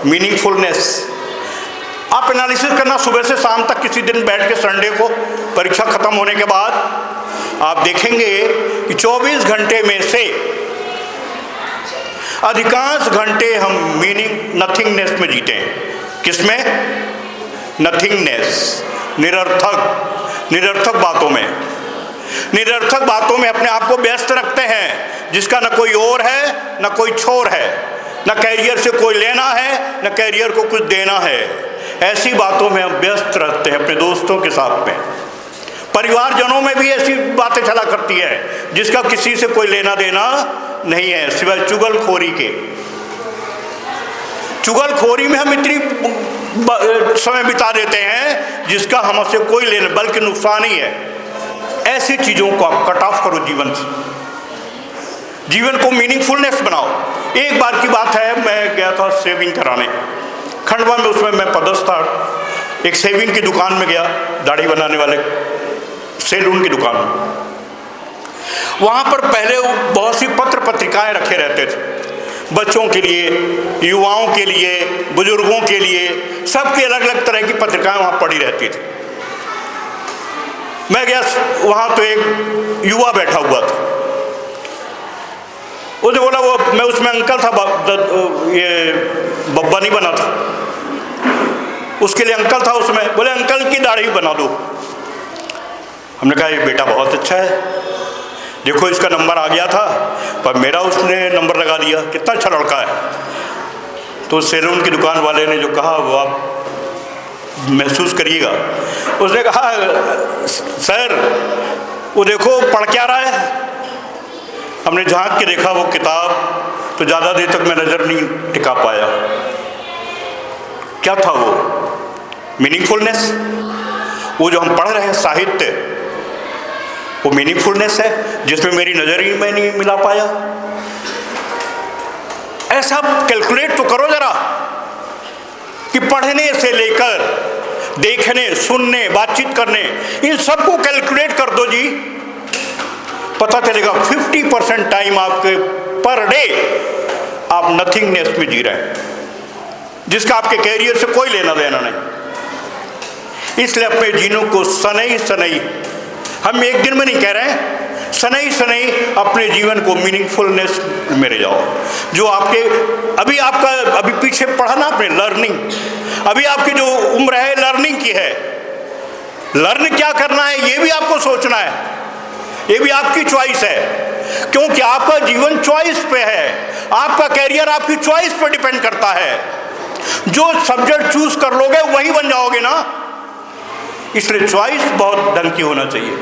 Meaningfulness. आप analysis करना सुबह से शाम तक किसी दिन बैठ के, संडे को परीक्षा खत्म होने के बाद आप देखेंगे कि 24 घंटे में से अधिकांश घंटे हम नथिंगनेस में जीते हैं। किसमें? नथिंगनेस, निरर्थक बातों में। निरर्थक बातों में अपने आप को व्यस्त रखते हैं, जिसका न कोई और है न कोई छोर है, न कैरियर से कोई लेना है न कैरियर को कुछ देना है। ऐसी बातों में हम व्यस्त रहते हैं, अपने दोस्तों के साथ में, परिवारजनों में भी ऐसी बातें चला करती है जिसका किसी से कोई लेना देना नहीं है, सिवाय चुगलखोरी के। चुगलखोरी में हम इतनी समय बिता देते हैं जिसका हमसे कोई लेना, बल्कि नुकसान ही है। ऐसी चीज़ों को आप कट ऑफ करो जीवन से, जीवन को मीनिंगफुलनेस बनाओ। एक बार की बात है, मैं गया था शेविंग कराने खंडवा में, उसमें मैं पदस्थ था। एक शेविंग की दुकान में गया, दाढ़ी बनाने वाले सैलून की दुकान में। वहाँ पर पहले बहुत सी पत्र पत्रिकाएं रखे रहते थे, बच्चों के लिए, युवाओं के लिए, बुजुर्गों के लिए, सबकी अलग अलग तरह की पत्रिकाएं वहाँ पड़ी रहती थी। मैं गया वहाँ तो एक युवा बैठा हुआ था। उसने बोला, वो मैं उसमें अंकल था, ये बब्बा नहीं बना था, उसके लिए अंकल था उसमें। बोले अंकल की दाढ़ी बना दो। हमने कहा ये बेटा बहुत अच्छा है, देखो इसका नंबर आ गया था, पर मेरा उसने नंबर लगा दिया, कितना अच्छा लड़का है। तो सैलून की दुकान वाले ने जो कहा वो आप महसूस करिएगा। उसने कहा सर वो देखो पढ़ क्या रहा है। हमने झांक के देखा वो किताब, तो ज़्यादा देर तक मैं नज़र नहीं टिका पाया। क्या था वो? मीनिंगफुलनेस। वो जो हम पढ़ रहे हैं साहित्य, वो मीनिंगफुलनेस है जिसमें मेरी नज़र ही मैं नहीं मिला पाया। ऐसा कैलकुलेट तो करो जरा कि पढ़ने से लेकर देखने, सुनने, बातचीत करने, इन सबको कैलकुलेट कर दो जी, पता चलेगा 50% टाइम आपके पर डे आप नथिंगनेस में जी रहे हैं, जिसका आपके कैरियर से कोई लेना देना नहीं। इसलिए अपने जीनों को सनई हम एक दिन में नहीं कह रहे हैं, सनई अपने जीवन को मीनिंगफुलनेस में ले जाओ। जो आपके अभी पीछे पढ़ा ना आपने, लर्निंग, अभी आपकी जो उम्र है लर्निंग की है। लर्न क्या करना है ये भी आपको सोचना है, ये भी आपकी चॉइस है, क्योंकि आपका जीवन चॉइस पे है, आपका कैरियर आपकी चॉइस पे डिपेंड करता है। जो सब्जेक्ट चूज कर लोगे वही बन जाओगे ना, इसलिए चॉइस बहुत ढंग की होना चाहिए।